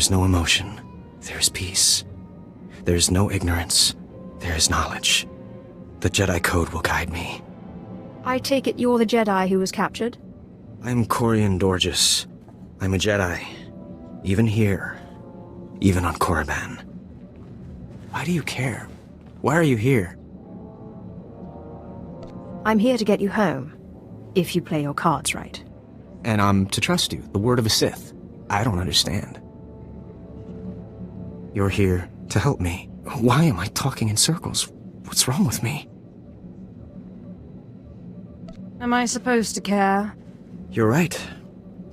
is no emotion. There is peace. There is no ignorance. There is knowledge. The Jedi Code will guide me. I take it you're the Jedi who was captured? I'm Corian Dorgis. I'm a Jedi. Even here. Even on Korriban. Why do you care? Why are you here? I'm here to get you home, if you play your cards right. And I'm to trust you, the word of a Sith. I don't understand. You're here to help me. Why am I talking in circles? What's wrong with me? Am I supposed to care? You're right.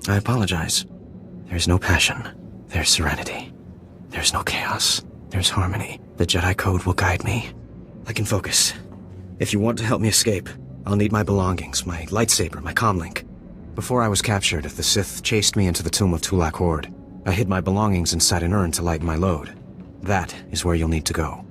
I apologize. There's no passion. There's serenity. There's no chaos. There's harmony. The Jedi Code will guide me. I can focus. If you want to help me escape, I'll need my belongings, my lightsaber, my comlink. Before I was captured, the Sith chased me into the tomb of Tulak Horde. I hid my belongings inside an urn to lighten my load. That is where you'll need to go.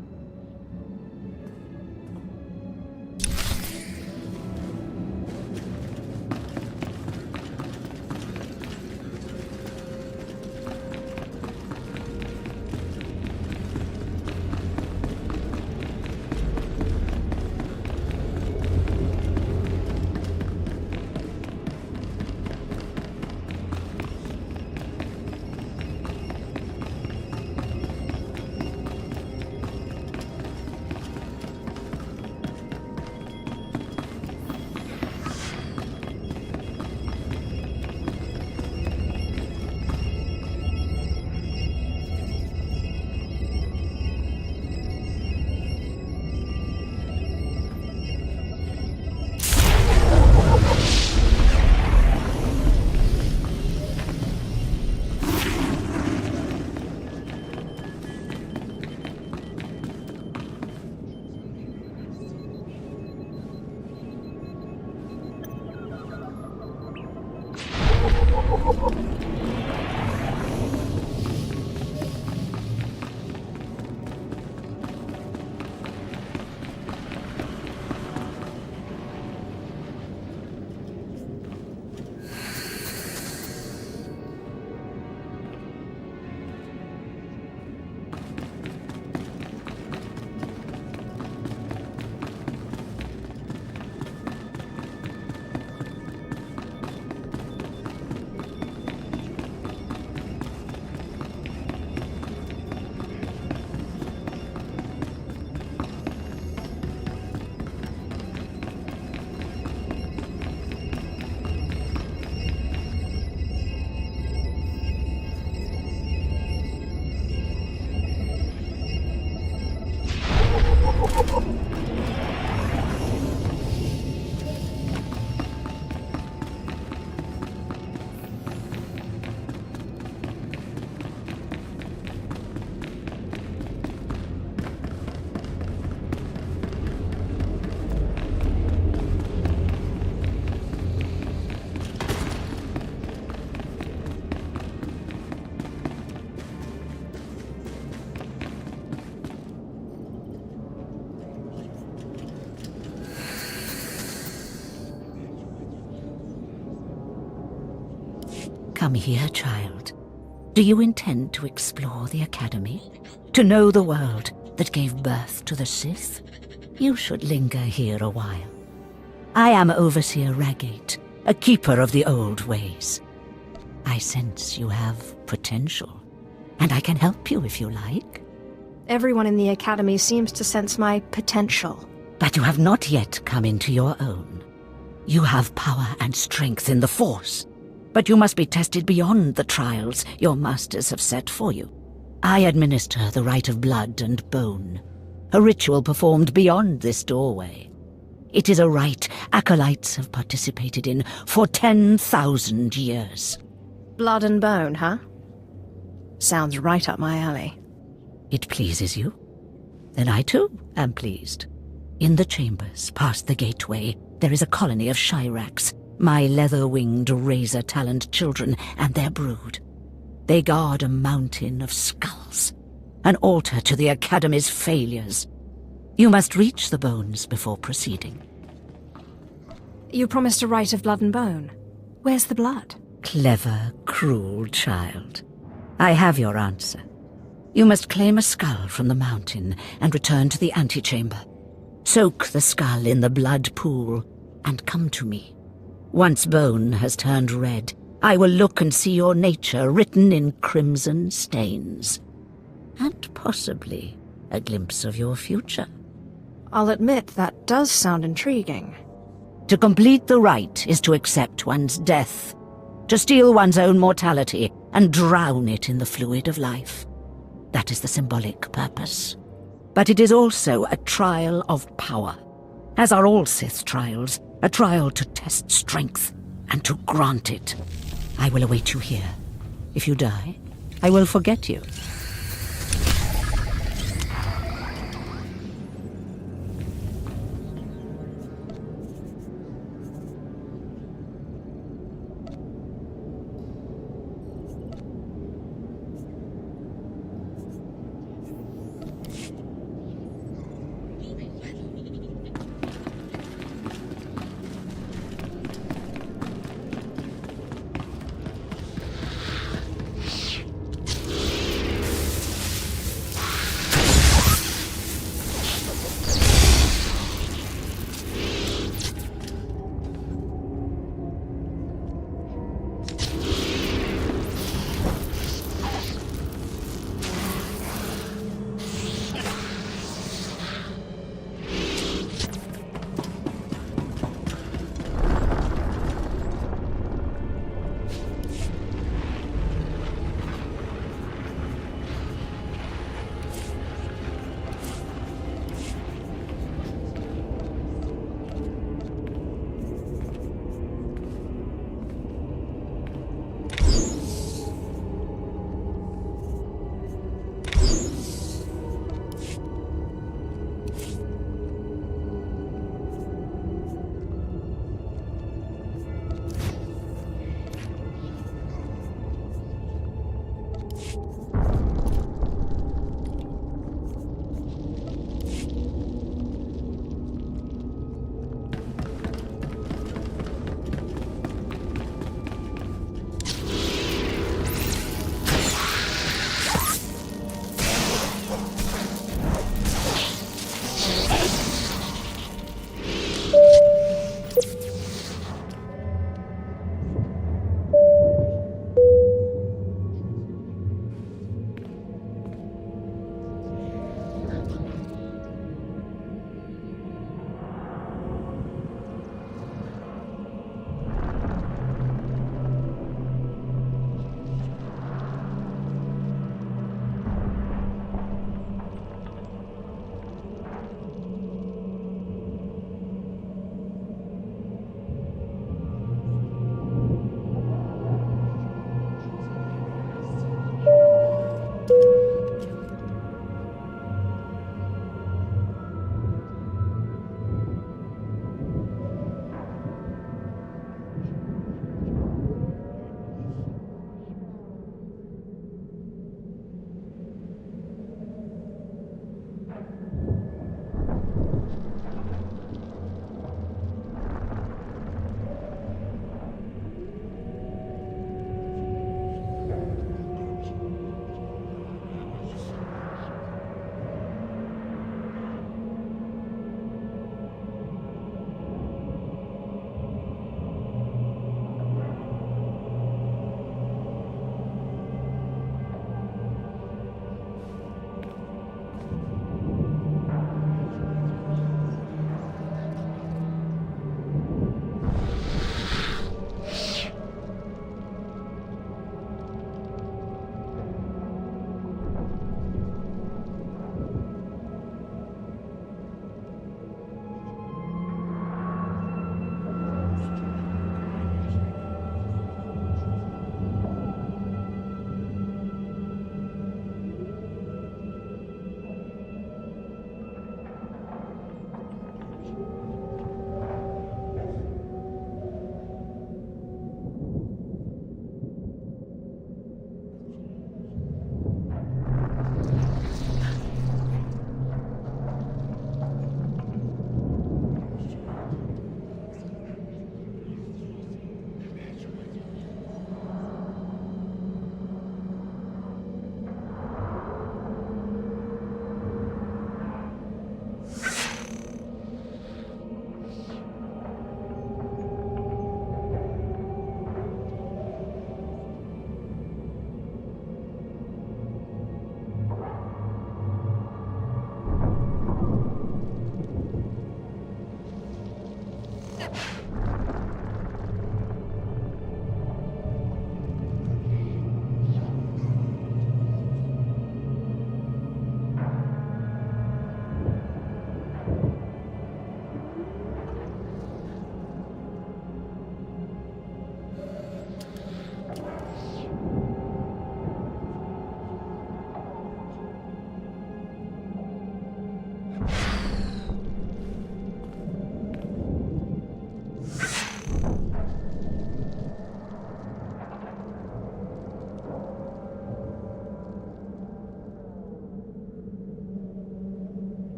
Come here, child. Do you intend to explore the Academy? To know the world that gave birth to the Sith? You should linger here a while. I am Overseer Ragate, a keeper of the old ways. I sense you have potential, and I can help you if you like. Everyone in the Academy seems to sense my potential. But you have not yet come into your own. You have power and strength in the Force, but you must be tested beyond the trials your masters have set for you. I administer the rite of blood and bone, a ritual performed beyond this doorway. It is a rite acolytes have participated in for 10,000 years. Blood and bone, huh? Sounds right up my alley. It pleases you? Then I too am pleased. In the chambers, past the gateway, there is a colony of Shyraks, my leather-winged, razor-taloned children and their brood. They guard a mountain of skulls, an altar to the Academy's failures. You must reach the bones before proceeding. You promised a rite of blood and bone. Where's the blood? Clever, cruel child. I have your answer. You must claim a skull from the mountain and return to the antechamber. Soak the skull in the blood pool and come to me. Once bone has turned red, I will look and see your nature written in crimson stains. And possibly a glimpse of your future. I'll admit that does sound intriguing. To complete the rite is to accept one's death, to steal one's own mortality and drown it in the fluid of life. That is the symbolic purpose. But it is also a trial of power, as are all Sith trials, a trial to test strength and to grant it. I will await you here. If you die, I will forget you.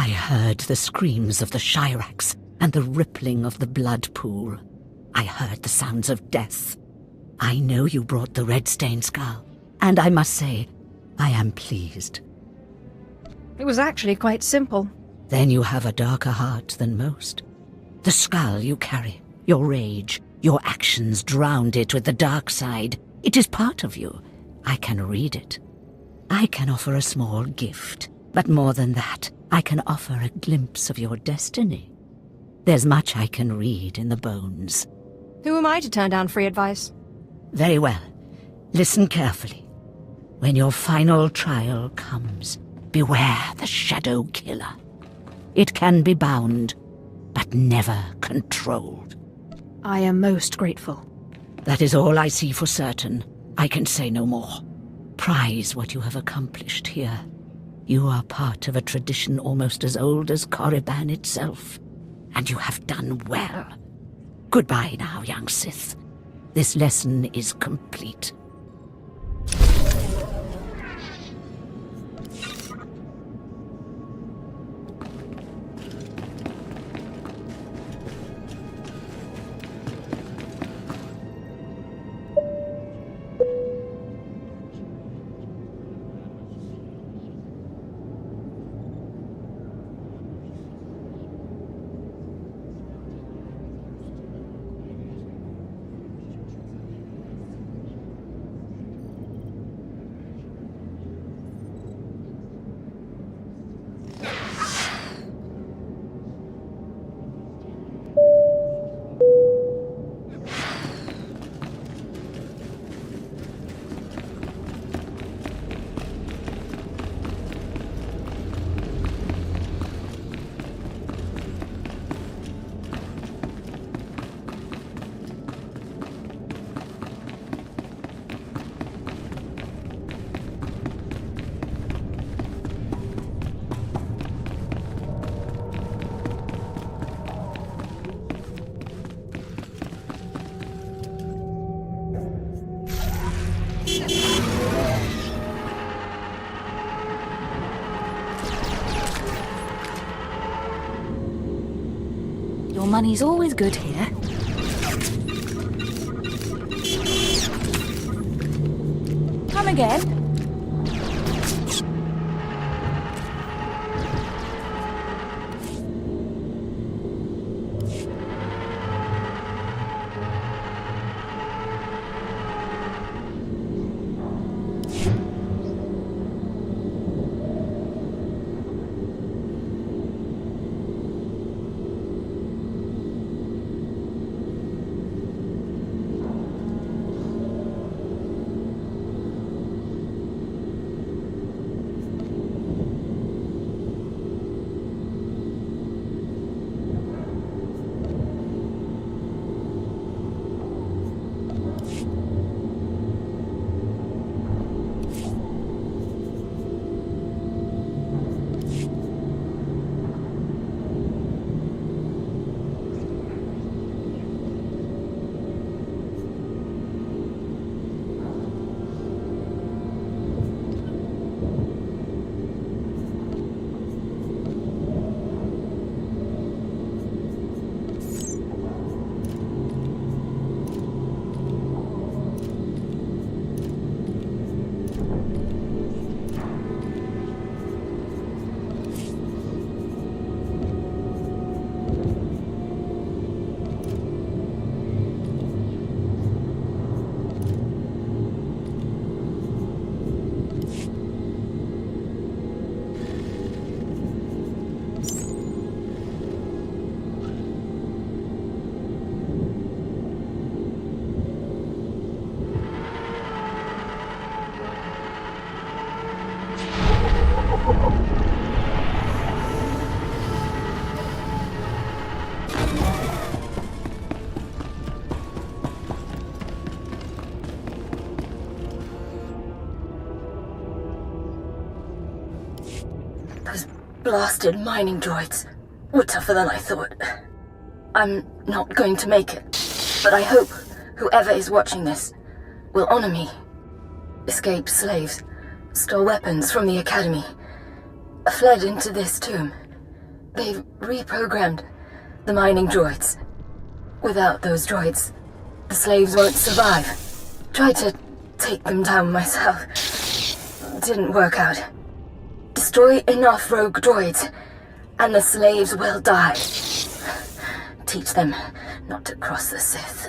I heard the screams of the Shirax and the rippling of the blood pool. I heard the sounds of death. I know you brought the red-stained skull, and I must say, I am pleased. It was actually quite simple. Then you have a darker heart than most. The skull you carry, your rage, your actions drowned it with the dark side. It is part of you. I can read it. I can offer a small gift, but more than that, I can offer a glimpse of your destiny. There's much I can read in the bones. Who am I to turn down free advice? Very well. Listen carefully. When your final trial comes, beware the Shadow Killer. It can be bound, but never controlled. I am most grateful. That is all I see for certain. I can say no more. Prize what you have accomplished here. You are part of a tradition almost as old as Korriban itself, and you have done well. Goodbye now, young Sith. This lesson is complete. Your money's always good here. Come again? Blasted mining droids were tougher than I thought. I'm not going to make it, but I hope whoever is watching this will honor me. Escaped slaves, stole weapons from the academy, fled into this tomb. They've reprogrammed the mining droids. Without those droids, the slaves won't survive. Tried to take them down myself. Didn't work out. Destroy enough rogue droids, and the slaves will die. Teach them not to cross the Sith.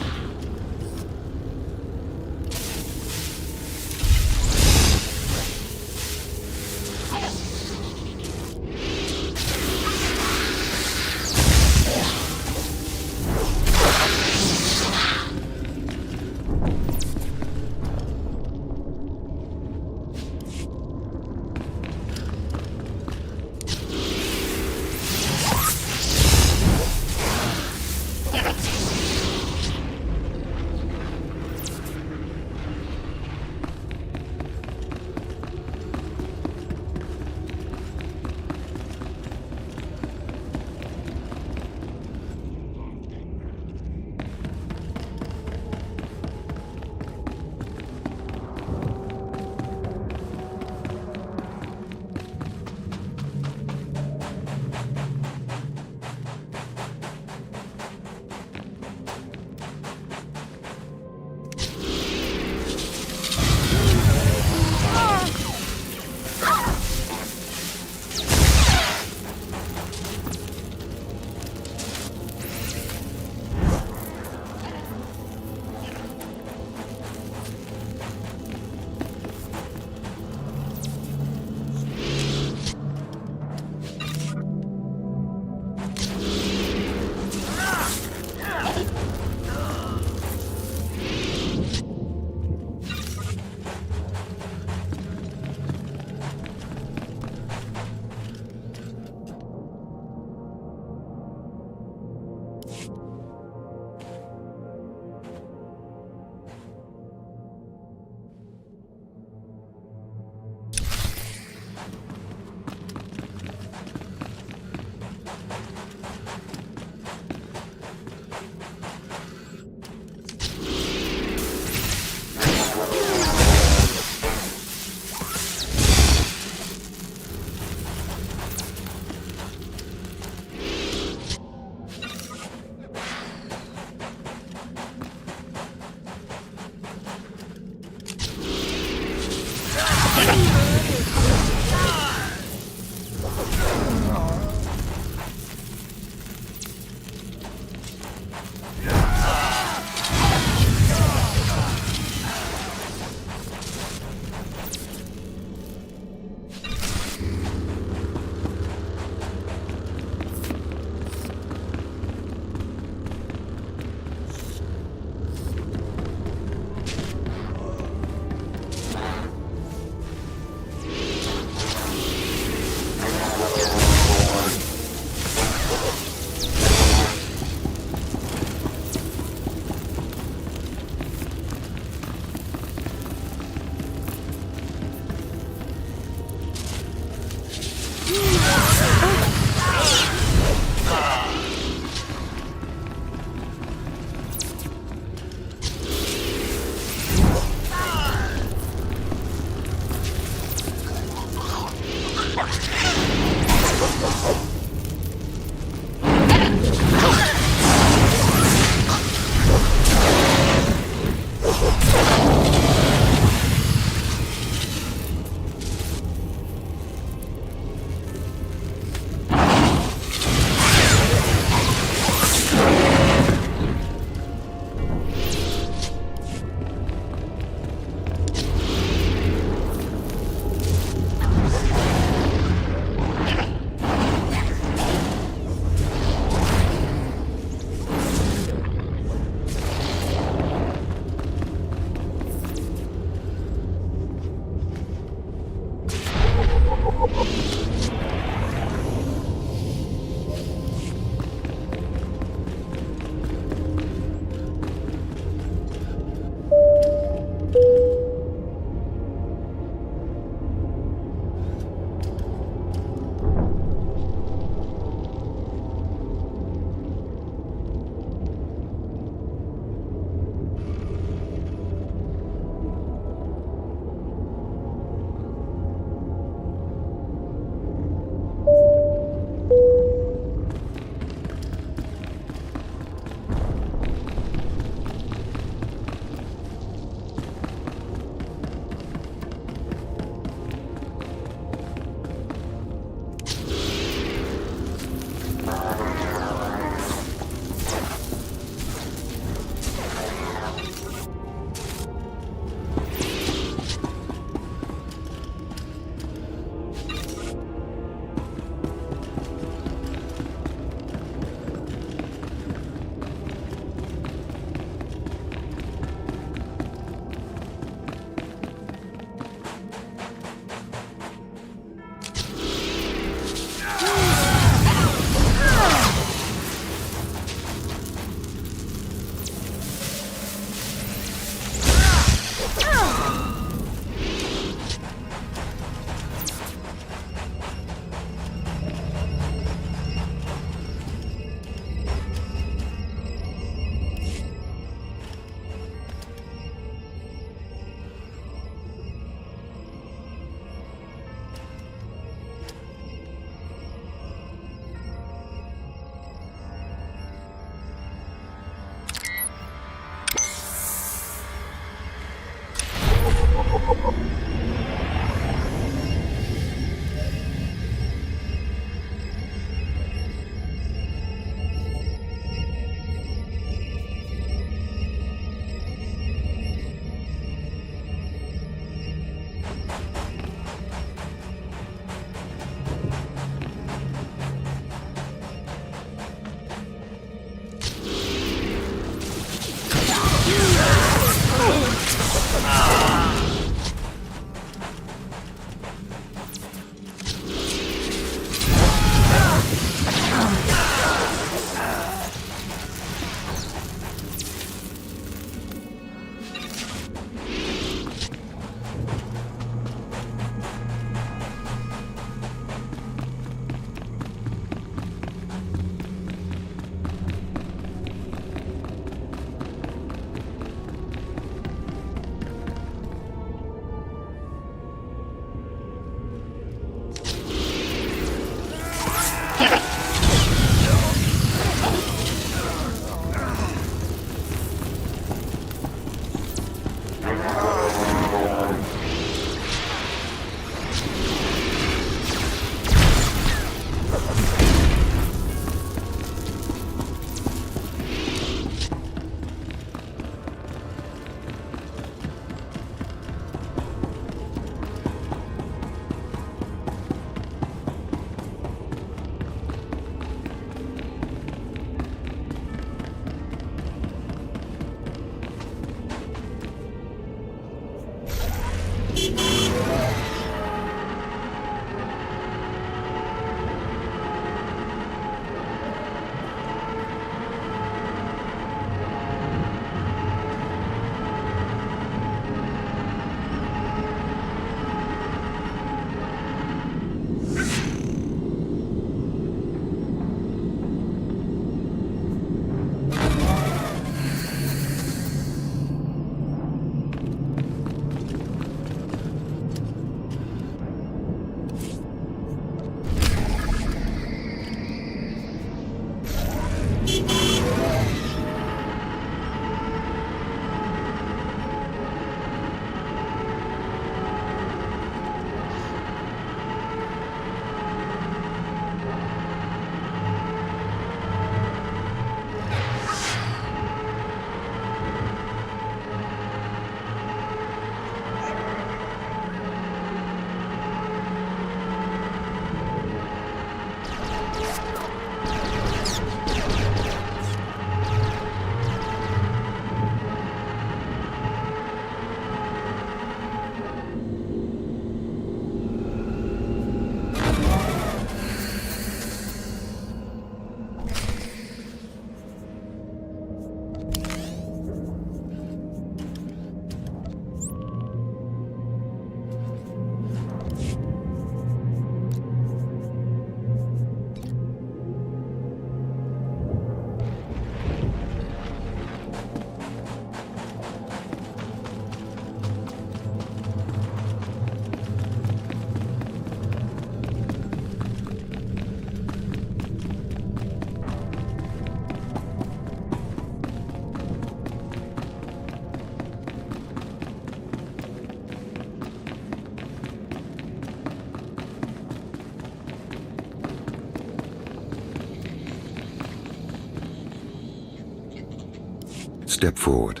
Step forward.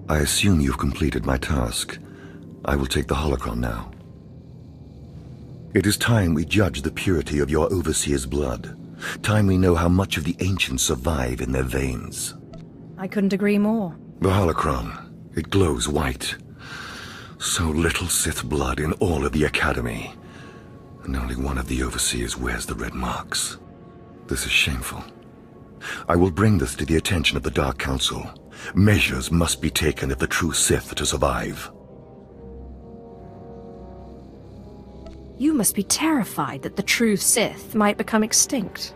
I assume you've completed my task. I will take the holocron now. It is time we judge the purity of your overseer's blood. Time we know how much of the ancients survive in their veins. I couldn't agree more. The holocron, it glows white. So little Sith blood in all of the Academy. And only one of the overseers wears the red marks. This is shameful. I will bring this to the attention of the Dark Council. Measures must be taken if the true Sith to survive. You must be terrified that the true Sith might become extinct.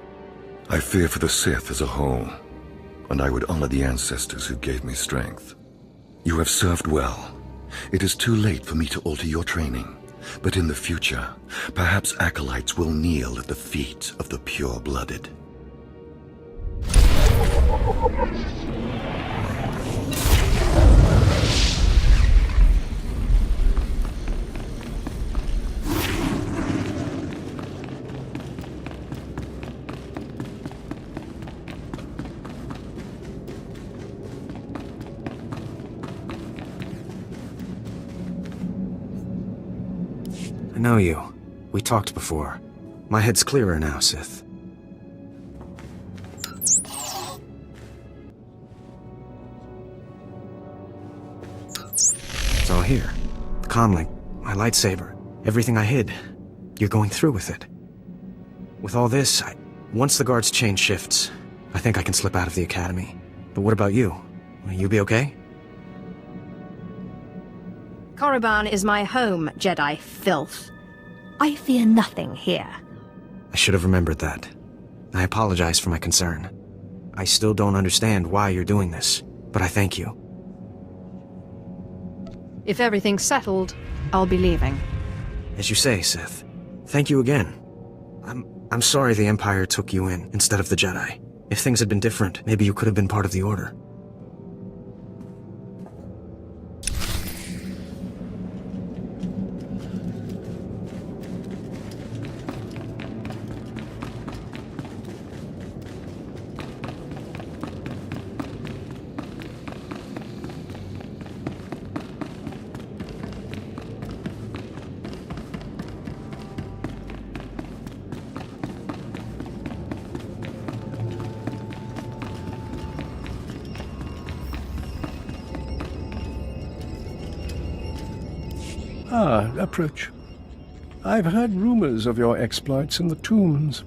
I fear for the Sith as a whole, and I would honor the ancestors who gave me strength. You have served well. It is too late for me to alter your training, but in the future, perhaps acolytes will kneel at the feet of the pure-blooded. I know you. We talked before. My head's clearer now, Sith. It's all here. The comlink, my lightsaber, everything I hid. You're going through with it. With all this, once the guard's chain shifts, I think I can slip out of the Academy. But what about you? Will you be okay? Korriban is my home, Jedi filth. I fear nothing here. I should have remembered that. I apologize for my concern. I still don't understand why you're doing this, but I thank you. If everything's settled, I'll be leaving. As you say, Sith. Thank you again. I'm sorry the Empire took you in instead of the Jedi. If things had been different, maybe you could have been part of the Order. Approach. I've heard rumors of your exploits in the tombs.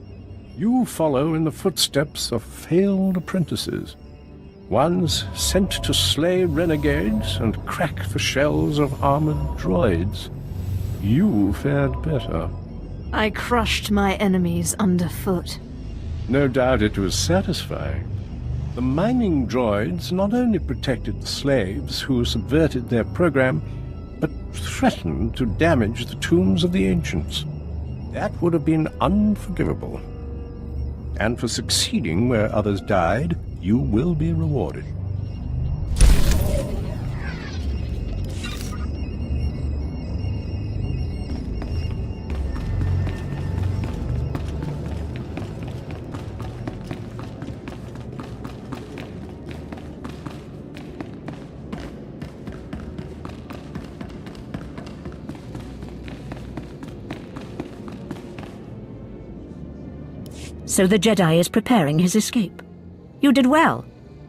You follow in the footsteps of failed apprentices, ones sent to slay renegades and crack the shells of armored droids. You fared better. I crushed my enemies underfoot. No doubt it was satisfying. The mining droids not only protected the slaves who subverted their program, but threatened to damage the tombs of the ancients. That would have been unforgivable. And for succeeding where others died, you will be rewarded. So the Jedi is preparing his escape. You did well.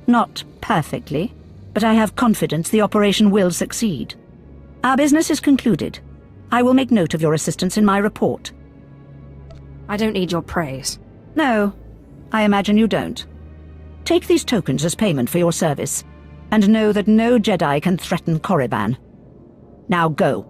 Not perfectly, but I have confidence the operation will succeed. Our business is concluded. I will make note of your assistance in my report. I don't need your praise. No, I imagine you don't. Take these tokens as payment for your service, and know that no Jedi can threaten Korriban. Now go.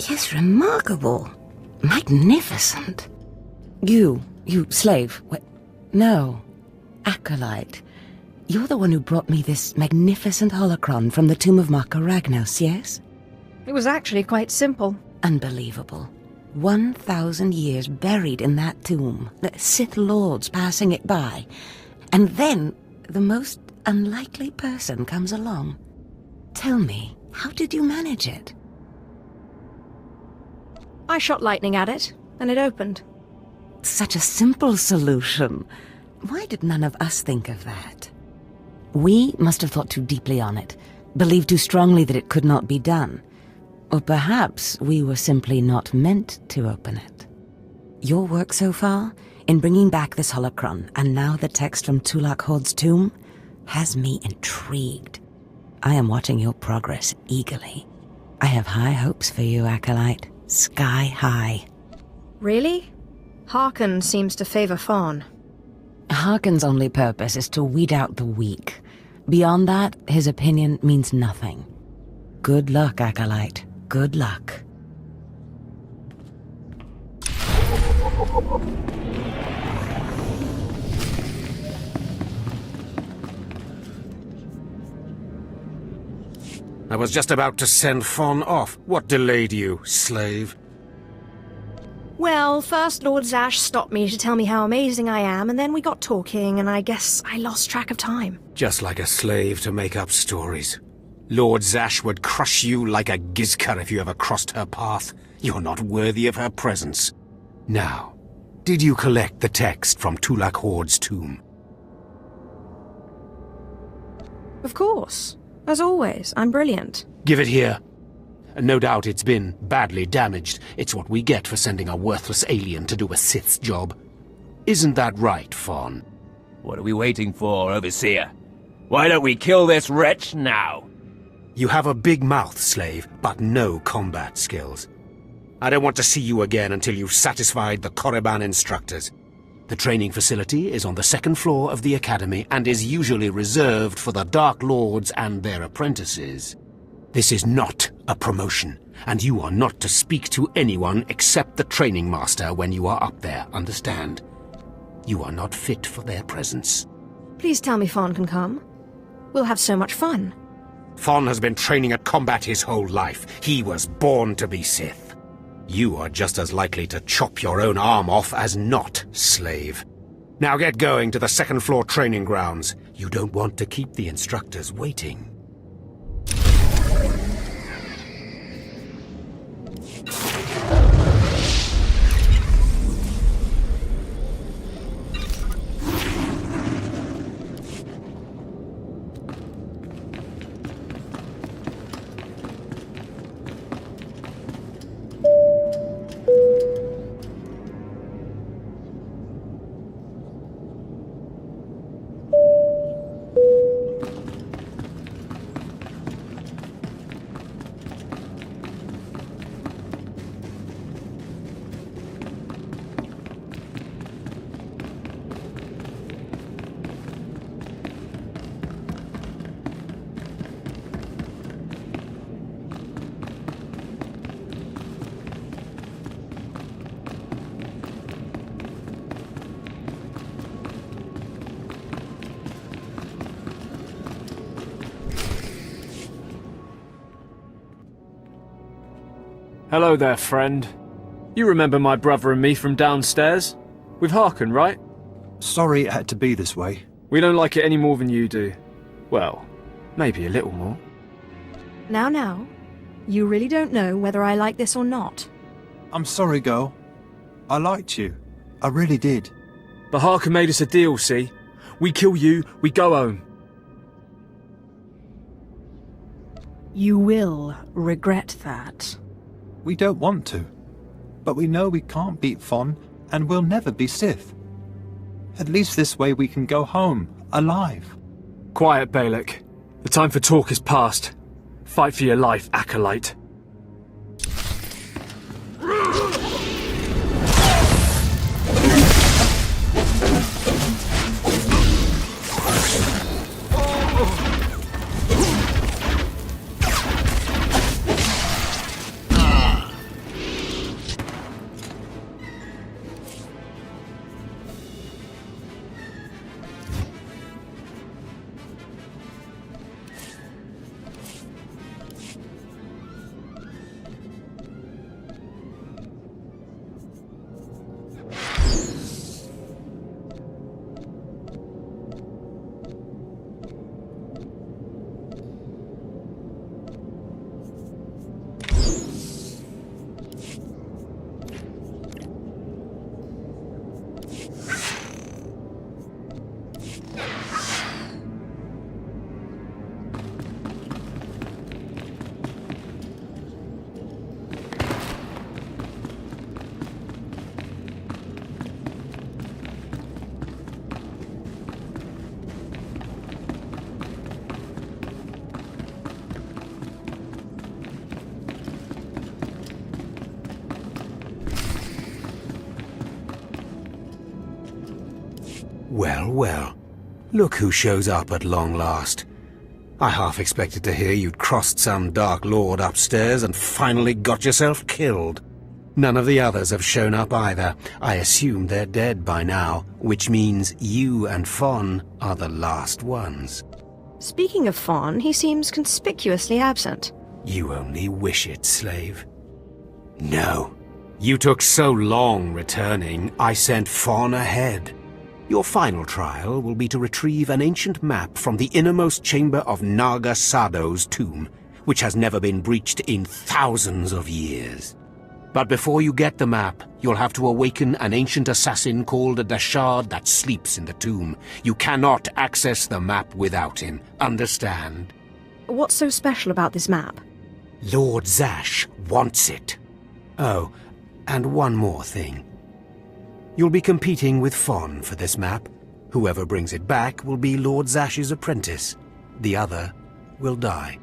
Yes, remarkable. Magnificent. You slave. No. Acolyte. You're the one who brought me this magnificent holocron from the tomb of Marka Ragnos, yes? It was actually quite simple. Unbelievable. 1,000 years buried in that tomb, the Sith Lords passing it by, and then the most unlikely person comes along. Tell me, how did you manage it? I shot lightning at it, and it opened. Such a simple solution. Why did none of us think of that? We must have thought too deeply on it, believed too strongly that it could not be done. Or perhaps we were simply not meant to open it. Your work so far, in bringing back this holocron, and now the text from Tulak Horde's tomb, has me intrigued. I am watching your progress eagerly. I have high hopes for you, Acolyte. Sky high. Really? Harkon seems to favor Fawn. Harkon's only purpose is to weed out the weak. Beyond that, his opinion means nothing. Good luck, Acolyte. Good luck. I was just about to send Fawn off. What delayed you, slave? Well, first Lord Zash stopped me to tell me how amazing I am, and then we got talking, and I guess I lost track of time. Just like a slave to make up stories. Lord Zash would crush you like a gizka if you ever crossed her path. You're not worthy of her presence. Now, did you collect the text from Tulak Horde's tomb? Of course. As always, I'm brilliant. Give it here. No doubt it's been badly damaged. It's what we get for sending a worthless alien to do a Sith's job. Isn't that right, Fawn? What are we waiting for, Overseer? Why don't we kill this wretch now? You have a big mouth, slave, but no combat skills. I don't want to see you again until you've satisfied the Korriban instructors. The training facility is on the second floor of the Academy and is usually reserved for the Dark Lords and their apprentices. This is not a promotion, and you are not to speak to anyone except the training master when you are up there, understand? You are not fit for their presence. Please tell me Fawn can come. We'll have so much fun. Fawn has been training at combat his whole life. He was born to be Sith. You are just as likely to chop your own arm off as not, slave. Now get going to the second floor training grounds. You don't want to keep the instructors waiting. Hello there, friend. You remember my brother and me from downstairs? With Harkon, right? Sorry it had to be this way. We don't like it any more than you do. Well, maybe a little more. Now. You really don't know whether I like this or not. I'm sorry, girl. I liked you. I really did. But Harkon made us a deal, see? We kill you, we go home. You will regret that. We don't want to. But we know we can't beat Fawn, and we'll never be Sith. At least this way we can go home, alive. Quiet, Balak. The time for talk is past. Fight for your life, Acolyte. Well, well. Look who shows up at long last. I half expected to hear you'd crossed some Dark Lord upstairs and finally got yourself killed. None of the others have shown up either. I assume they're dead by now, which means you and Fawn are the last ones. Speaking of Fawn, he seems conspicuously absent. You only wish it, slave. No. You took so long returning, I sent Fawn ahead. Your final trial will be to retrieve an ancient map from the innermost chamber of Naga Sado's tomb, which has never been breached in thousands of years. But before you get the map, you'll have to awaken an ancient assassin called a Dashard that sleeps in the tomb. You cannot access the map without him, understand? What's so special about this map? Lord Zash wants it. Oh, and one more thing. You'll be competing with Fawn for this map. Whoever brings it back will be Lord Zash's apprentice. The other will die.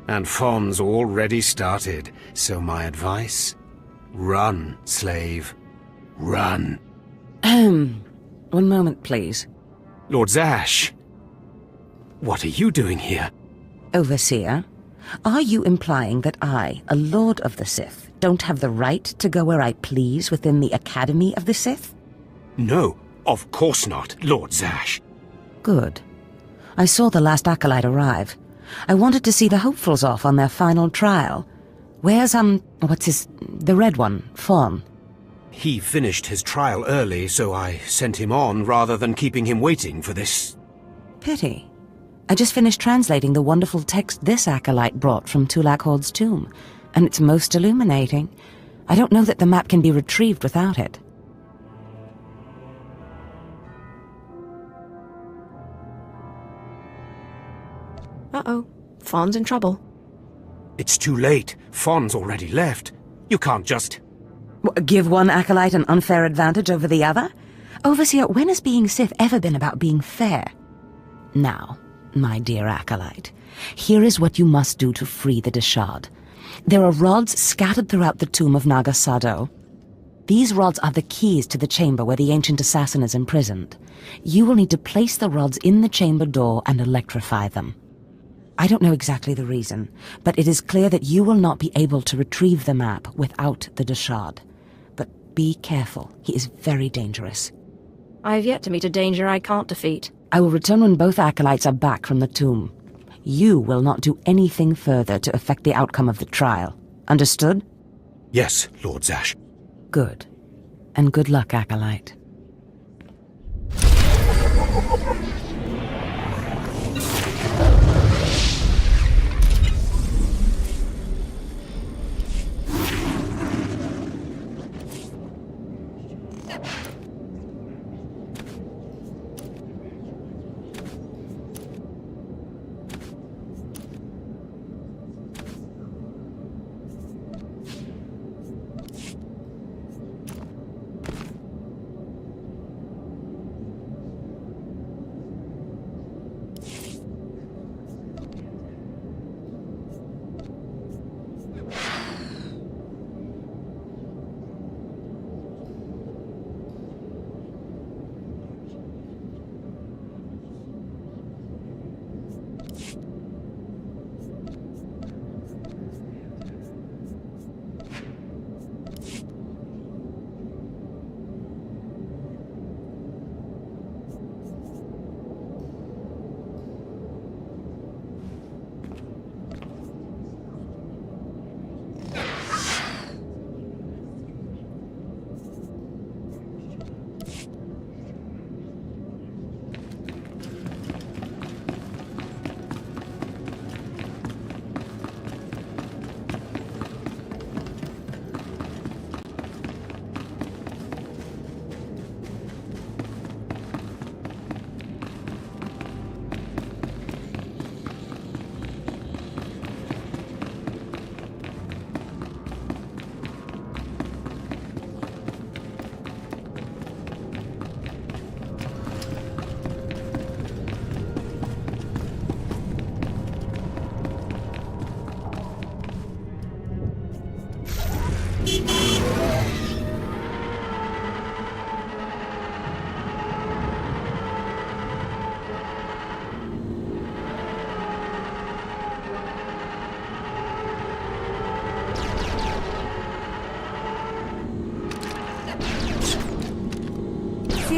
And Fawn's already started, so my advice... run, slave. Run. One moment, please. Lord Zash! What are you doing here? Overseer, are you implying that I, a Lord of the Sith, don't have the right to go where I please within the Academy of the Sith? No, of course not, Lord Zash. Good. I saw the last acolyte arrive. I wanted to see the hopefuls off on their final trial. Where's, the red one, Fawn? He finished his trial early, so I sent him on rather than keeping him waiting for this. Pity. I just finished translating the wonderful text this acolyte brought from Tulak Hord's tomb, and it's most illuminating. I don't know that the map can be retrieved without it. Uh-oh. Fawn's in trouble. It's too late. Fawn's already left. You can't just... Give one acolyte an unfair advantage over the other? Overseer, when has being Sith ever been about being fair? Now, my dear acolyte, here is what you must do to free the Dashard. There are rods scattered throughout the tomb of Naga Sado. These rods are the keys to the chamber where the ancient assassin is imprisoned. You will need to place the rods in the chamber door and electrify them. I don't know exactly the reason, but it is clear that you will not be able to retrieve the map without the Dashard. But be careful, he is very dangerous. I have yet to meet a danger I can't defeat. I will return when both acolytes are back from the tomb. You will not do anything further to affect the outcome of the trial. Understood? Yes, Lord Zash. Good. And good luck, acolyte.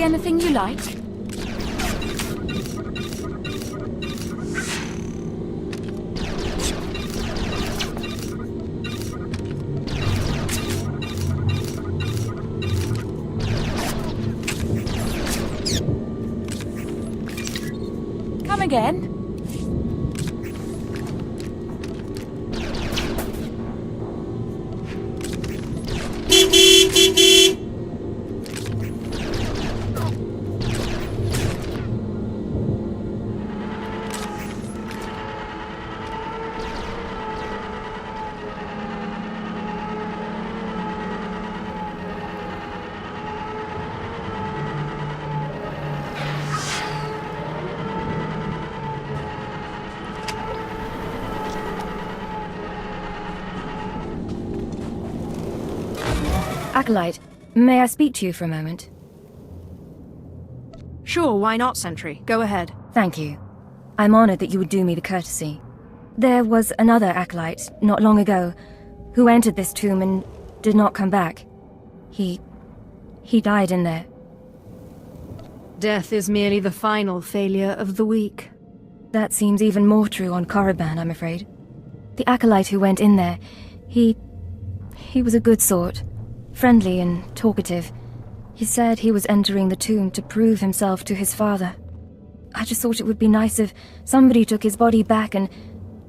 anything you like? Come again? Acolyte, may I speak to you for a moment? Sure, why not, Sentry? Go ahead. Thank you. I'm honored that you would do me the courtesy. There was another Acolyte, not long ago, who entered this tomb and did not come back. He died in there. Death is merely the final failure of the weak. That seems even more true on Korriban, I'm afraid. The Acolyte who went in there, he was a good sort. Friendly and talkative. He said he was entering the tomb to prove himself to his father. I just thought it would be nice if somebody took his body back and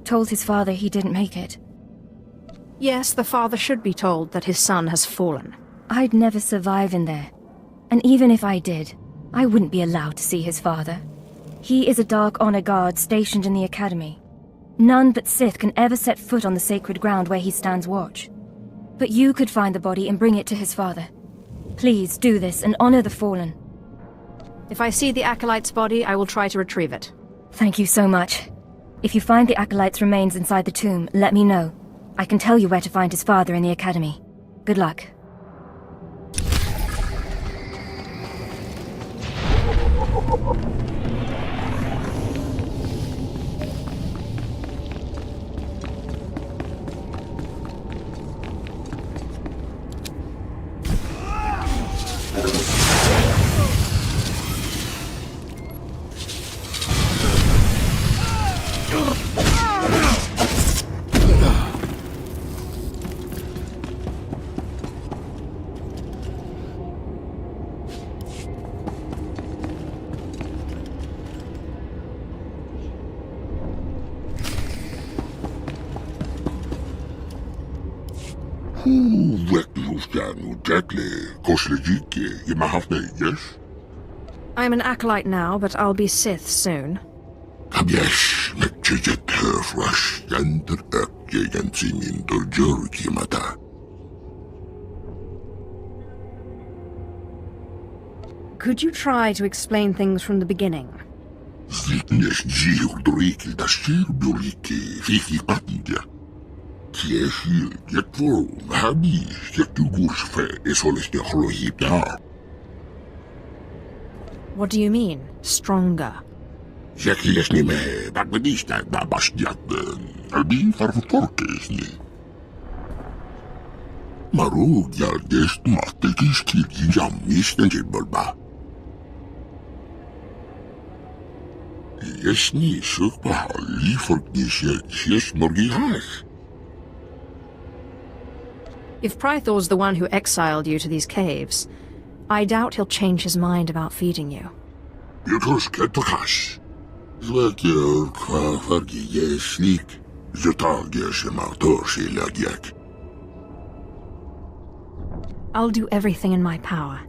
told his father he didn't make it. Yes, the father should be told that his son has fallen. I'd never survive in there. And even if I did, I wouldn't be allowed to see his father. He is a Dark Honor Guard stationed in the Academy. None but Sith can ever set foot on the sacred ground where he stands watch. But you could find the body and bring it to his father. Please do this and honor the fallen. If I see the Acolyte's body, I will try to retrieve it. Thank you so much. If you find the Acolyte's remains inside the tomb, let me know. I can tell you where to find his father in the Academy. Good luck. I'm an Acolyte now, but I'll be Sith soon. Could you try to explain things from the beginning? What do you mean, stronger? If Prythor's the one who exiled you to these caves, I doubt he'll change his mind about feeding you. I'll do everything in my power.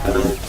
you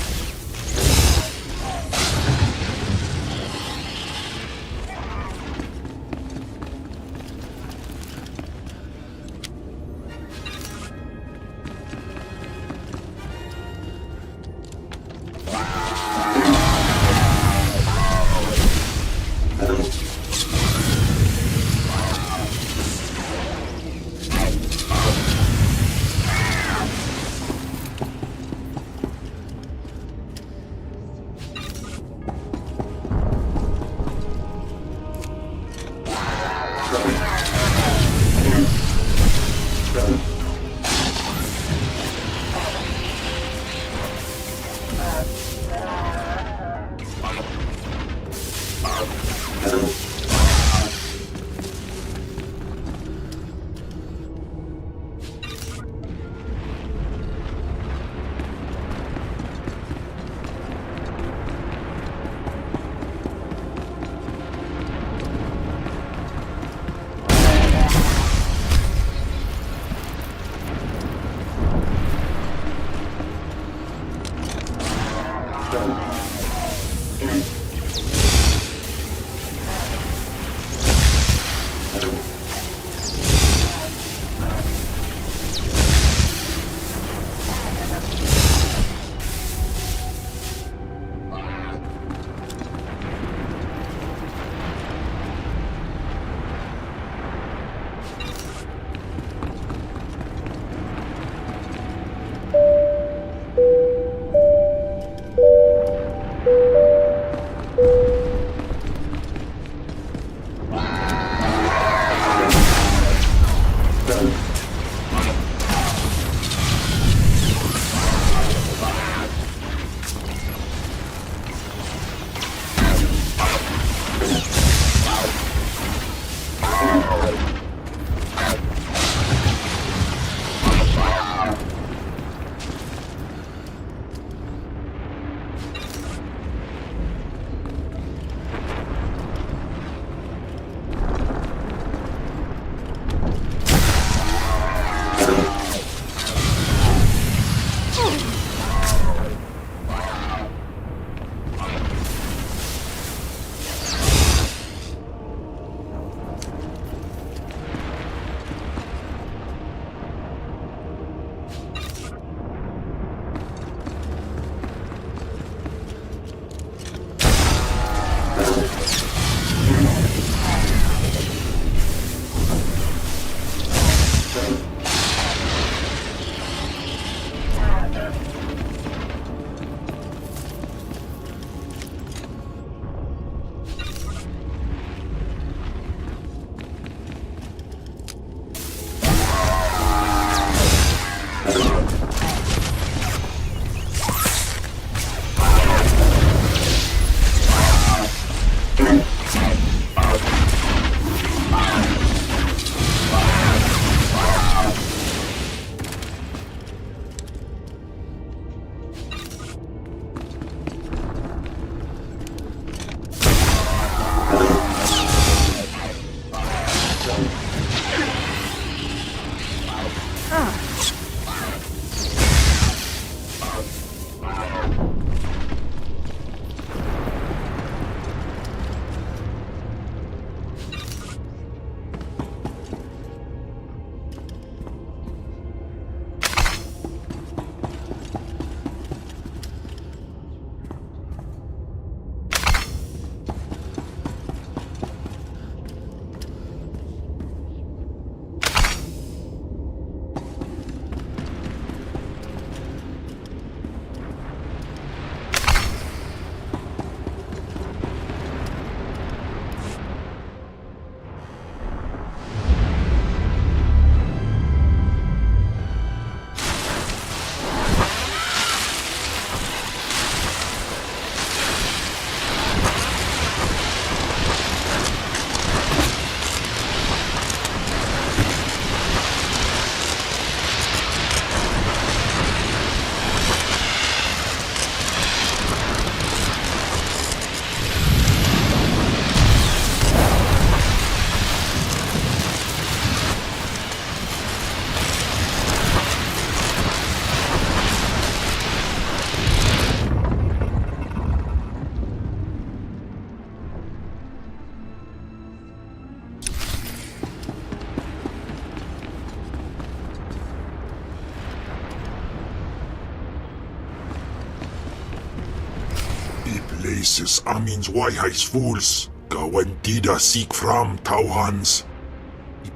Places amins waihais fools, gawantida seek from tauhans.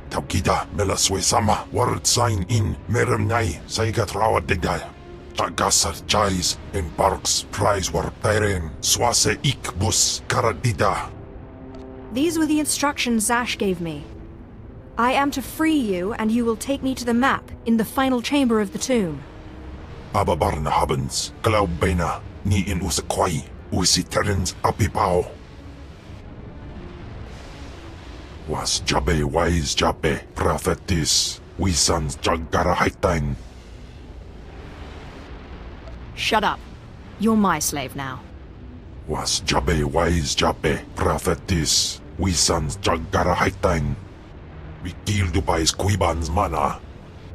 Taukida melaswe sama word sign in meremnai saigat rawa degdai. Tagasar chais in parks prize war teren swase ik bus karadida. These were the instructions Zash gave me. I am to free you, and you will take me to the map in the final chamber of the tomb. Ababarna habens, glaubena, ni in usakwai, usi terens apipao. Was Jabe wise Jabe, prophetess, we sons Jagara Haitang. Shut up. You're my slave now. Was Jabe wise Jabe, prophetess, we sons Jagara Haitang. We kill Dubai's Kuiban's mana.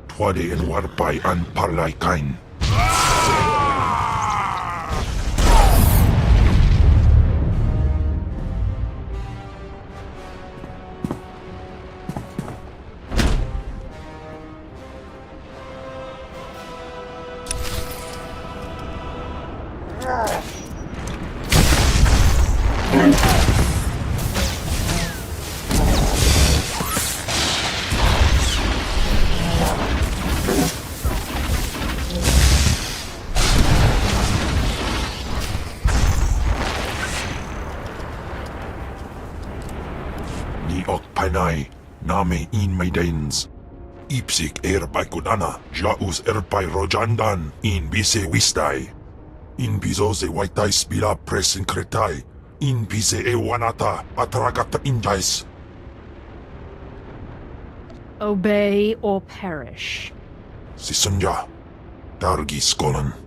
Twade and Warpai and Parlay Kain. Panay, Name in Maidens. Ipsik by Kudana, Jaus by Rojandan, in Bise Wistai. In Bizoze Waitai Spila Press in Kretai, in Bise Ewanata, Atragata Indais. Obey or perish. Sisunja, Dargi Skolan.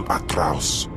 Atroz.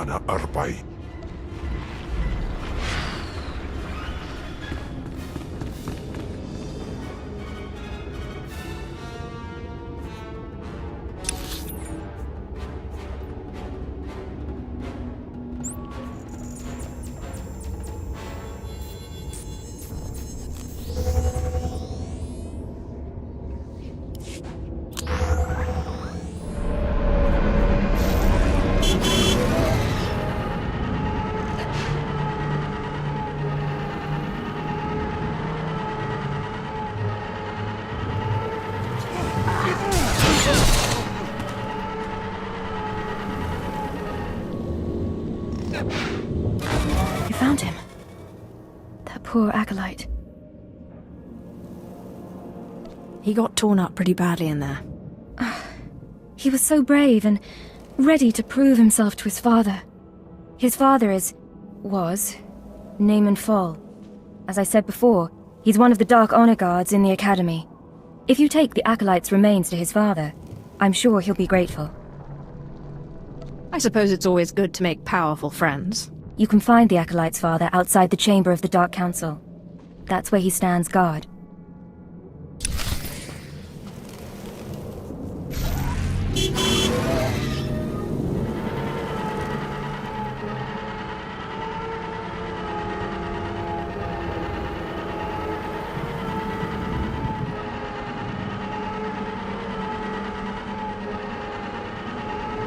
أنا أربعي. poor acolyte. He got torn up pretty badly in there. He was so brave and ready to prove himself to his father. His father was Naaman Fall. As I said before, he's one of the Dark Honor Guards in the Academy. If you take the acolyte's remains to his father, I'm sure he'll be grateful. I suppose it's always good to make powerful friends. You can find the acolyte's father outside the chamber of the Dark Council. That's where he stands guard.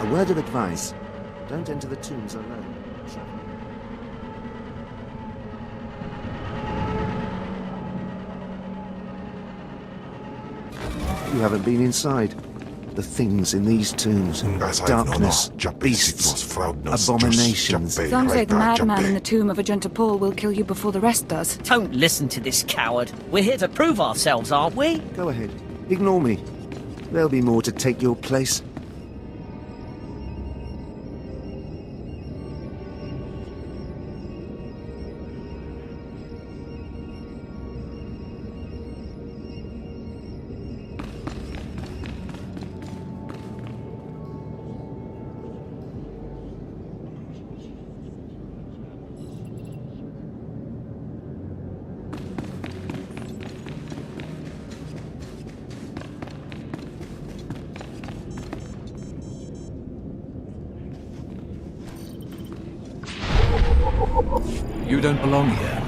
A word of advice. Don't enter the tombs alone. You haven't been inside. The things in these tombs. Darkness, beasts, abominations. Some say the madman in the tomb of Agenta Paul will kill you before the rest does. Don't listen to this coward. We're here to prove ourselves, aren't we? Go ahead. Ignore me. There'll be more to take your place. You don't belong here.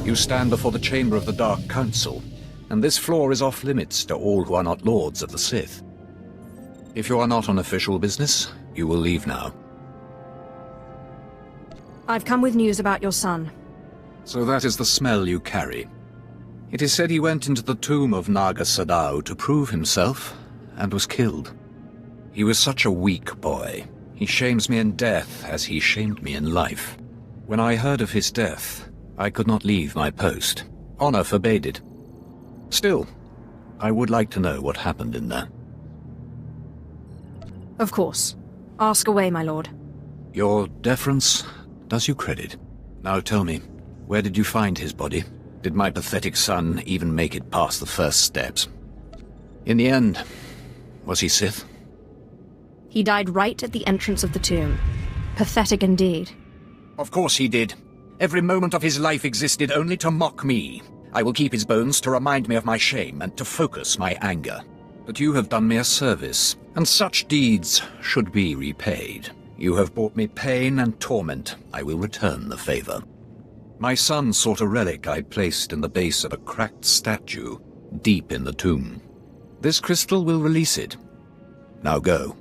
You stand before the chamber of the Dark Council, and this floor is off-limits to all who are not lords of the Sith. If you are not on official business, you will leave now. I've come with news about your son. So that is the smell you carry. It is said he went into the tomb of Naga Sadao to prove himself, and was killed. He was such a weak boy. He shames me in death as he shamed me in life. When I heard of his death, I could not leave my post. Honor forbade it. Still, I would like to know what happened in there. Of course. Ask away, my lord. Your deference does you credit. Now tell me, where did you find his body? Did my pathetic son even make it past the first steps? In the end, was he Sith? He died right at the entrance of the tomb. Pathetic indeed. Of course he did. Every moment of his life existed only to mock me. I will keep his bones to remind me of my shame and to focus my anger. But you have done me a service, and such deeds should be repaid. You have brought me pain and torment. I will return the favor. My son sought a relic I placed in the base of a cracked statue, deep in the tomb. This crystal will release it. Now go.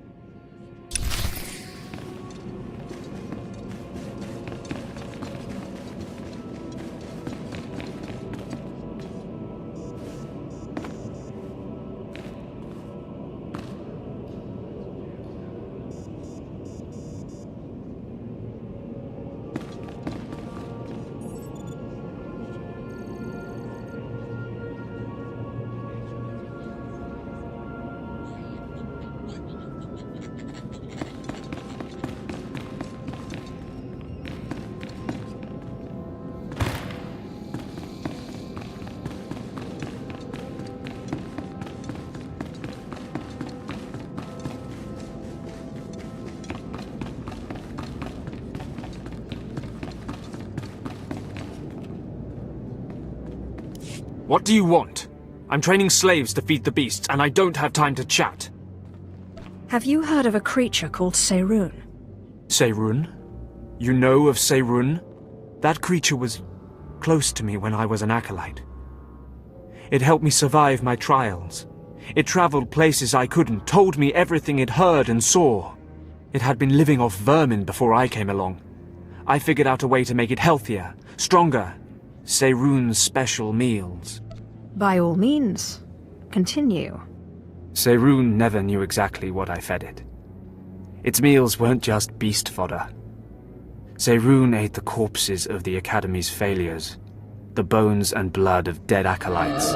What do you want? I'm training slaves to feed the beasts, and I don't have time to chat. Have you heard of a creature called Seirun? Seirun? You know of Seirun? That creature was close to me when I was an acolyte. It helped me survive my trials. It traveled places I couldn't, told me everything it heard and saw. It had been living off vermin before I came along. I figured out a way to make it healthier, stronger. Seirun's special meals. By all means. Continue. Seirun never knew exactly what I fed it. Its meals weren't just beast fodder. Seirun ate the corpses of the Academy's failures, the bones and blood of dead acolytes.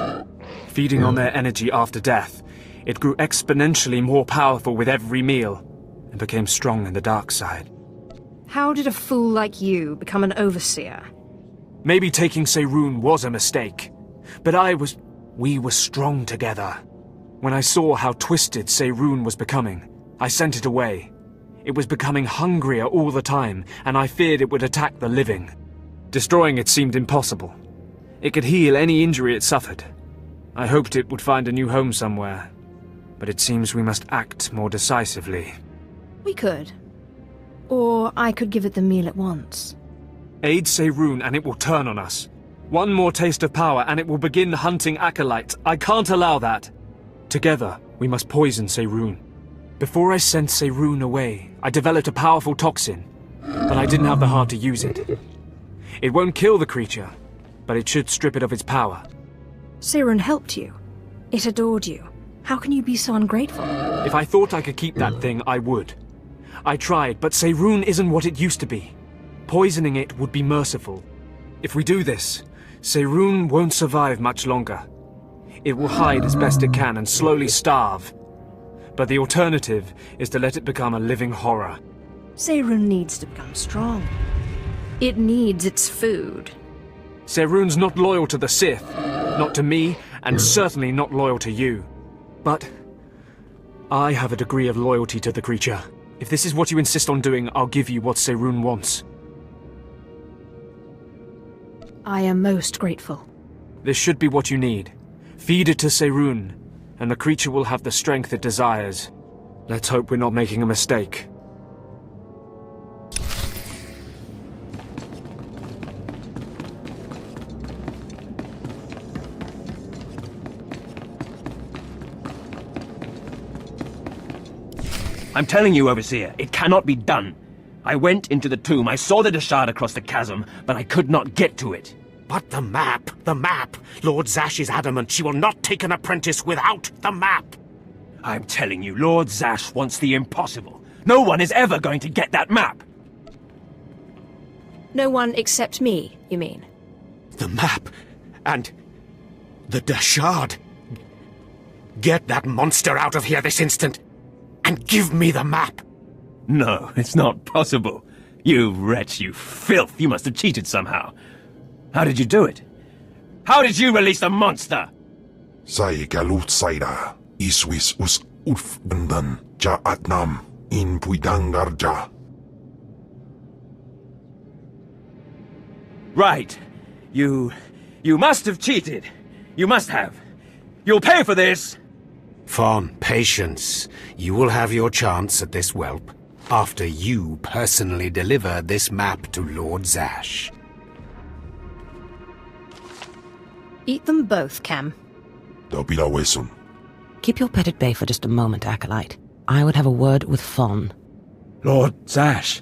Feeding on their energy after death, it grew exponentially more powerful with every meal, and became strong in the dark side. How did a fool like you become an overseer? Maybe taking Seirun was a mistake, but we were strong together. When I saw how twisted Seirun was becoming, I sent it away. It was becoming hungrier all the time, and I feared it would attack the living. Destroying it seemed impossible. It could heal any injury it suffered. I hoped it would find a new home somewhere, but it seems we must act more decisively. We could. Or I could give it the meal it wants. Aid Seirun and it will turn on us. One more taste of power and it will begin hunting acolytes. I can't allow that. Together, we must poison Seirun. Before I sent Seirun away, I developed a powerful toxin, but I didn't have the heart to use it. It won't kill the creature, but it should strip it of its power. Seirun helped you. It adored you. How can you be so ungrateful? If I thought I could keep that thing, I would. I tried, but Seirun isn't what it used to be. Poisoning it would be merciful. If we do this, Seirun won't survive much longer. It will hide as best it can and slowly starve. But the alternative is to let it become a living horror. Seirun needs to become strong. It needs its food. Seirun's not loyal to the Sith, not to me, and certainly not loyal to you. But I have a degree of loyalty to the creature. If this is what you insist on doing, I'll give you what Seirun wants. I am most grateful. This should be what you need. Feed it to Seirun, and the creature will have the strength it desires. Let's hope we're not making a mistake. I'm telling you, Overseer, it cannot be done. I went into the tomb, I saw the shard across the chasm, but I could not get to it. But the map! The map! Lord Zash is adamant she will not take an apprentice without the map! I'm telling you, Lord Zash wants the impossible. No one is ever going to get that map! No one except me, you mean? The map! And the shard! Get that monster out of here this instant! And give me the map! No, it's not possible. You wretch, you filth, you must have cheated somehow. How did you do it? How did you release the monster? Sai galut saira, iswis us urf bendan, ja atnam, in puidangarja. Right. You must have cheated. You must have. You'll pay for this! Fawn, patience. You will have your chance at this whelp, after you personally deliver this map to Lord Zash. Eat them both, Cam. Keep your pet at bay for just a moment, Acolyte. I would have a word with Fawn. Lord Zash?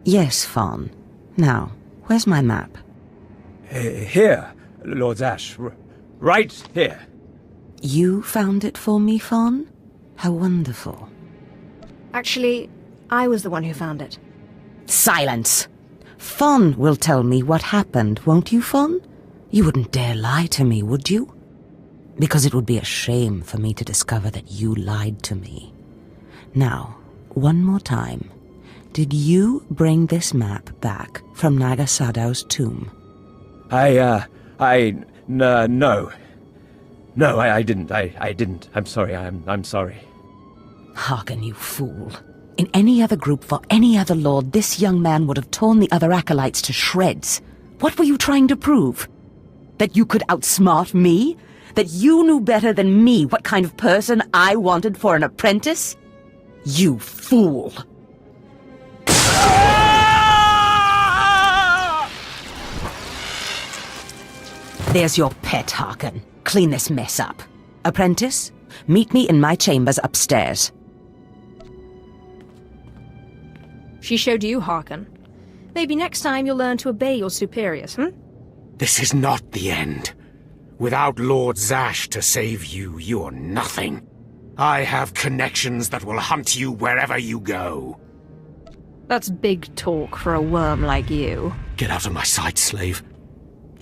Yes, Fawn. Now, where's my map? Here, Lord Zash. Right here. You found it for me, Fawn? How wonderful. Actually, I was the one who found it. Silence! Fawn will tell me what happened, won't you, Fawn? You wouldn't dare lie to me, would you? Because it would be a shame for me to discover that you lied to me. Now, one more time. Did you bring this map back from Nagasadow's tomb? No. No, I didn't. I didn't. I'm sorry. I'm sorry. Hearken, you fool. In any other group for any other lord, this young man would have torn the other acolytes to shreds. What were you trying to prove? That you could outsmart me? That you knew better than me what kind of person I wanted for an apprentice? You fool! There's your pet, Harkin. Clean this mess up. Apprentice, meet me in my chambers upstairs. She showed you, Harkin. Maybe next time you'll learn to obey your superiors, This is not the end. Without Lord Zash to save you, you're nothing. I have connections that will hunt you wherever you go. That's big talk for a worm like you. Get out of my sight, slave.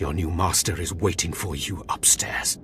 Your new master is waiting for you upstairs.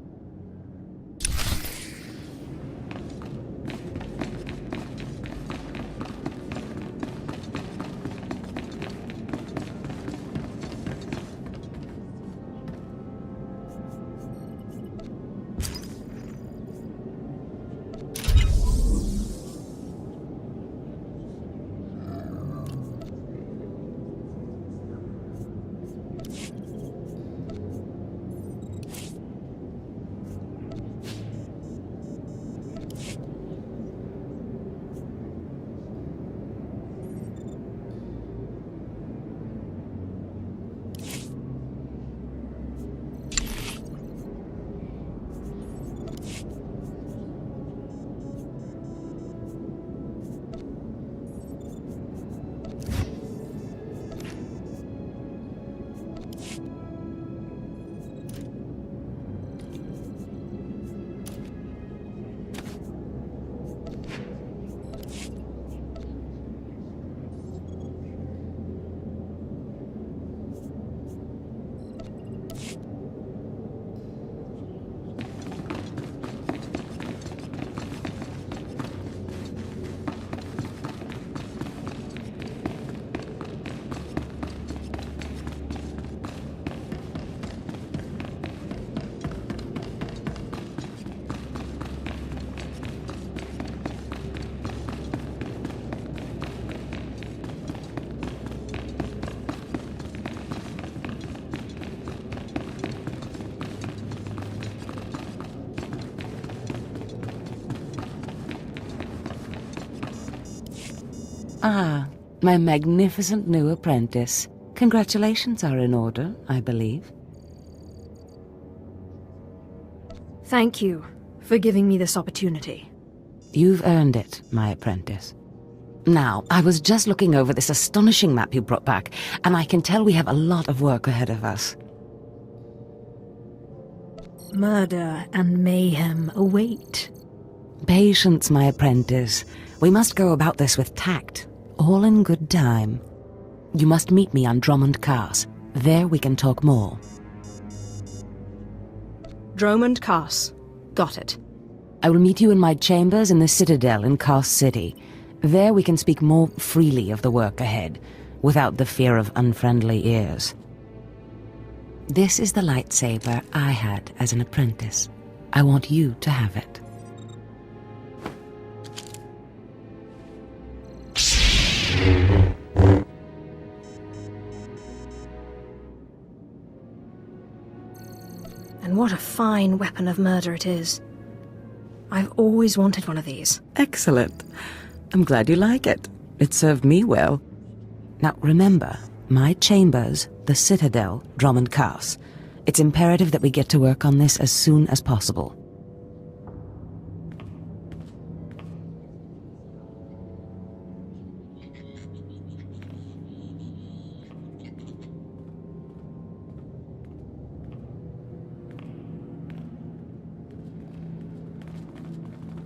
Ah, my magnificent new apprentice. Congratulations are in order, I believe. Thank you for giving me this opportunity. You've earned it, my apprentice. Now, I was just looking over this astonishing map you brought back, and I can tell we have a lot of work ahead of us. Murder and mayhem await. Patience, my apprentice. We must go about this with tact, all in good time. You must meet me on Drummond Cars. There we can talk more. Drummond Cars. Got it. I will meet you in my chambers in the Citadel in Cars City. There we can speak more freely of the work ahead, without the fear of unfriendly ears. This is the lightsaber I had as an apprentice. I want you to have it. And what a fine weapon of murder it is. I've always wanted one of these. Excellent. I'm glad you like it. It served me well. Now remember, my chambers, the Citadel, Drummond Cars. It's imperative that we get to work on this as soon as possible.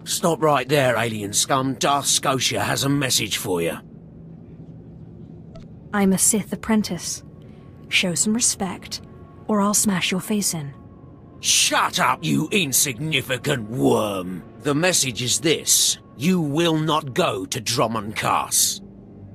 Stop right there, alien scum. Darth Scotia has a message for you. I'm a Sith apprentice. Show some respect, or I'll smash your face in. Shut up, you insignificant worm. The message is this. You will not go to Drummond Cars.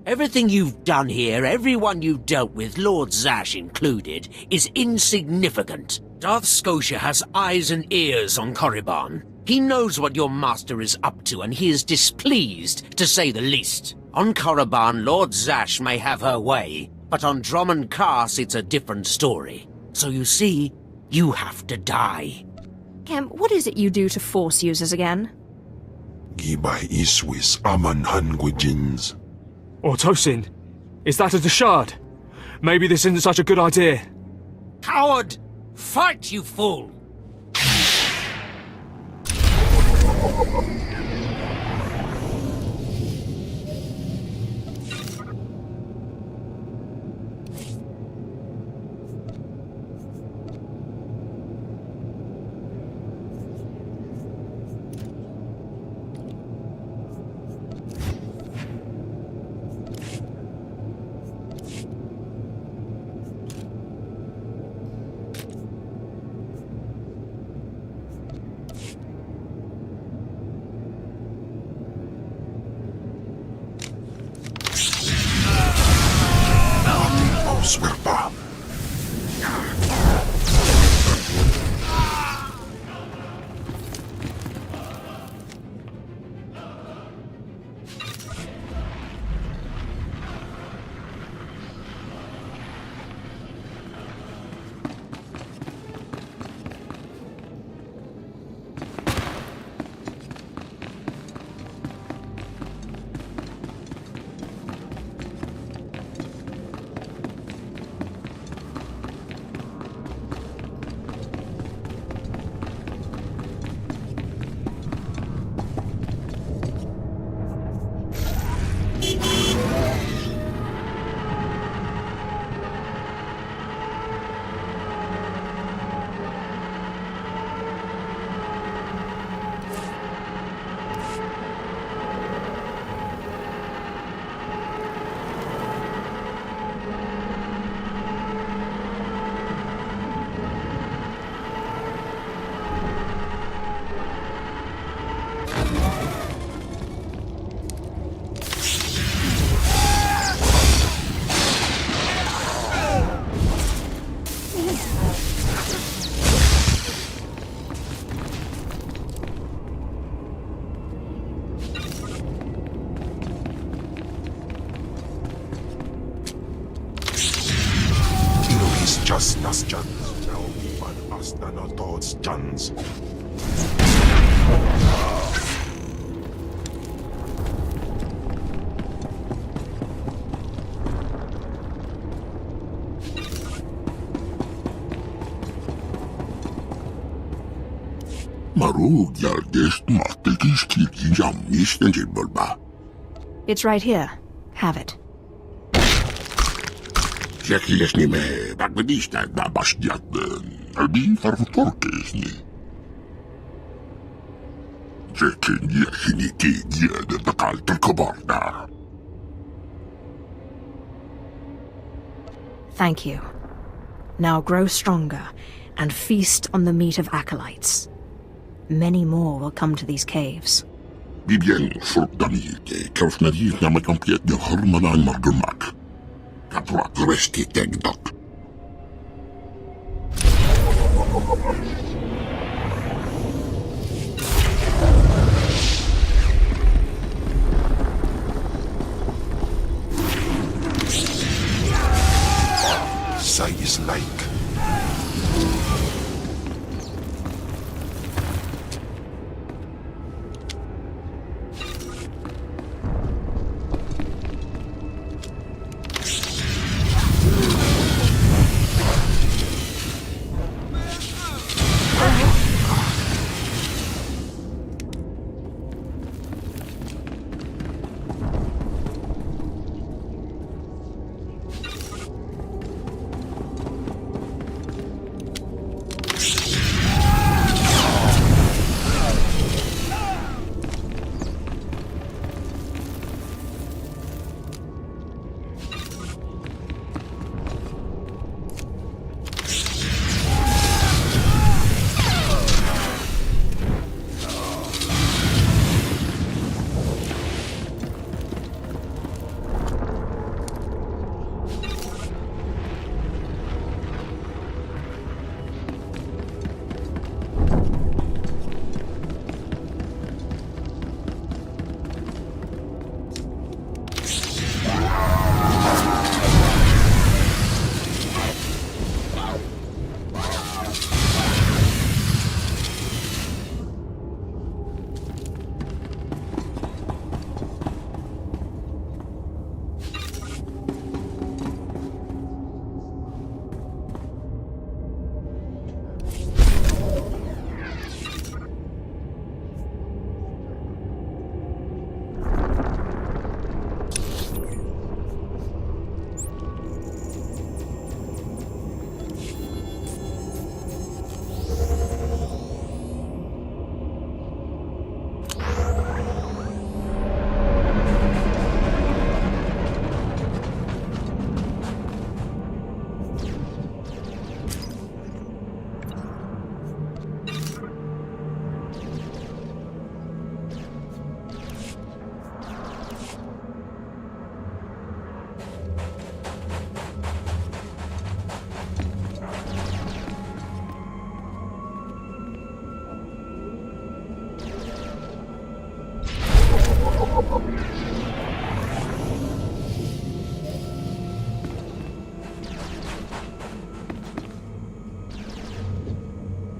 Everything you've done here, everyone you've dealt with, Lord Zash included, is insignificant. Darth Scotia has eyes and ears on Korriban. He knows what your master is up to, and he is displeased, to say the least. On Korriban, Lord Zash may have her way, but on Drummond Cars it's a different story. So you see, you have to die. Kem, what is it you do to Force users again? Gibay iswis aman hangwejins. Tosin, is that a Deshard? Maybe this isn't such a good idea. Coward! Fight, you fool! Jas nas Jans, now man astana tots Jans. It's right here. Have it. Thank you. Now grow stronger and feast on the meat of acolytes. Many more will come to these caves. Say is like.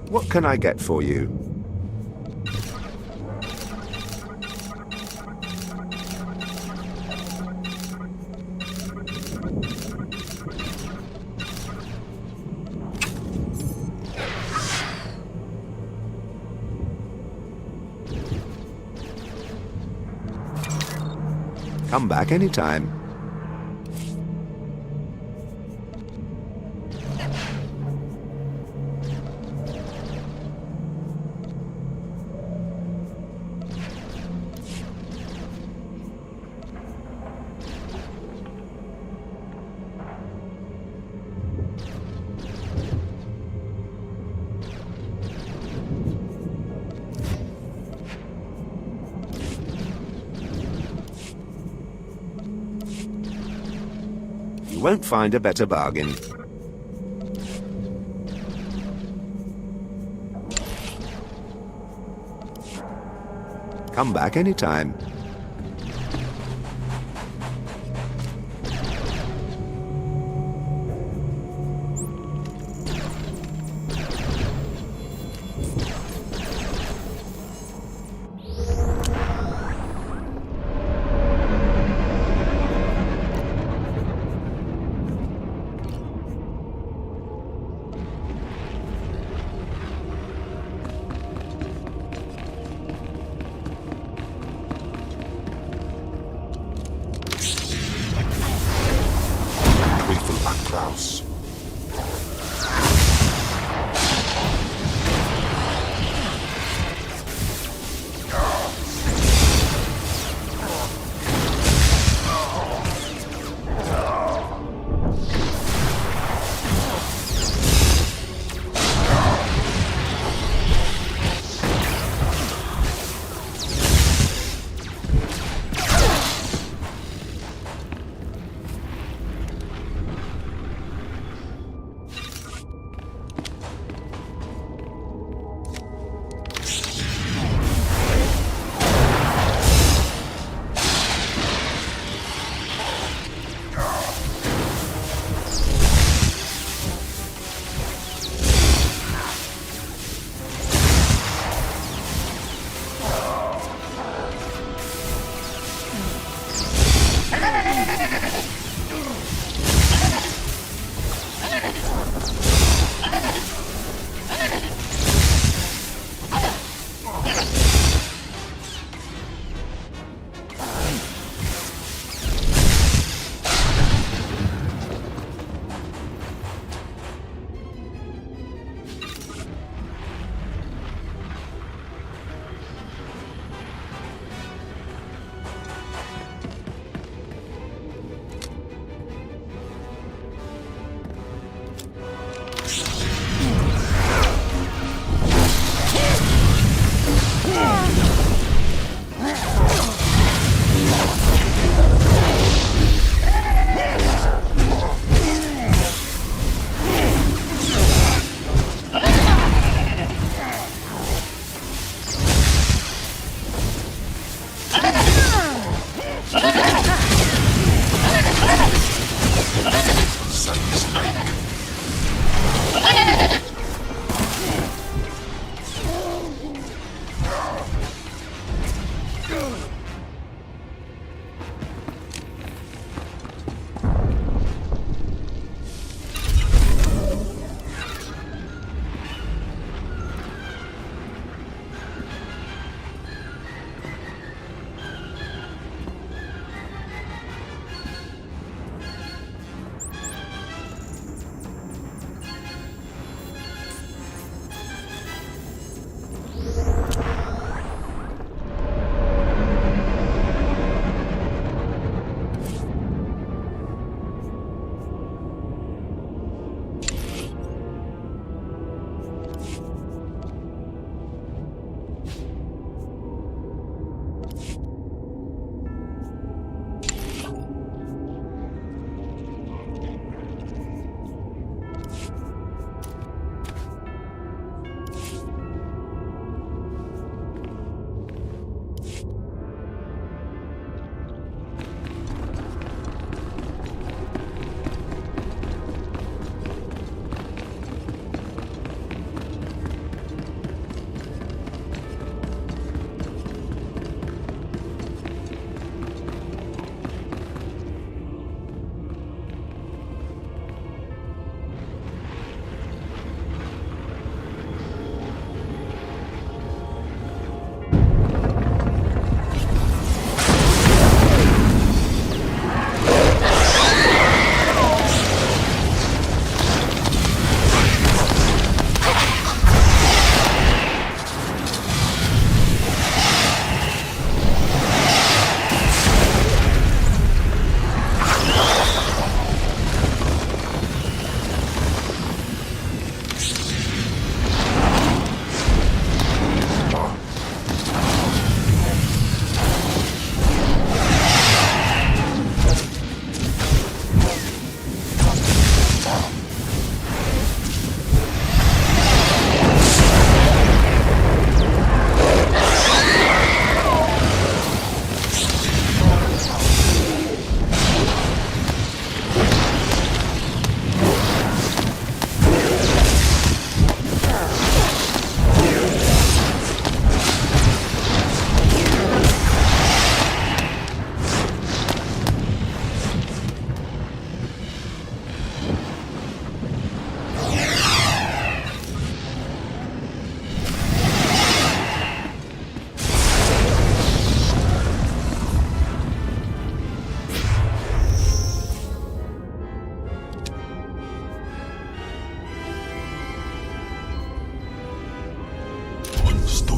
What can I get for you? Come back anytime. You won't find a better bargain. Come back anytime.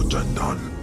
dyan dyan.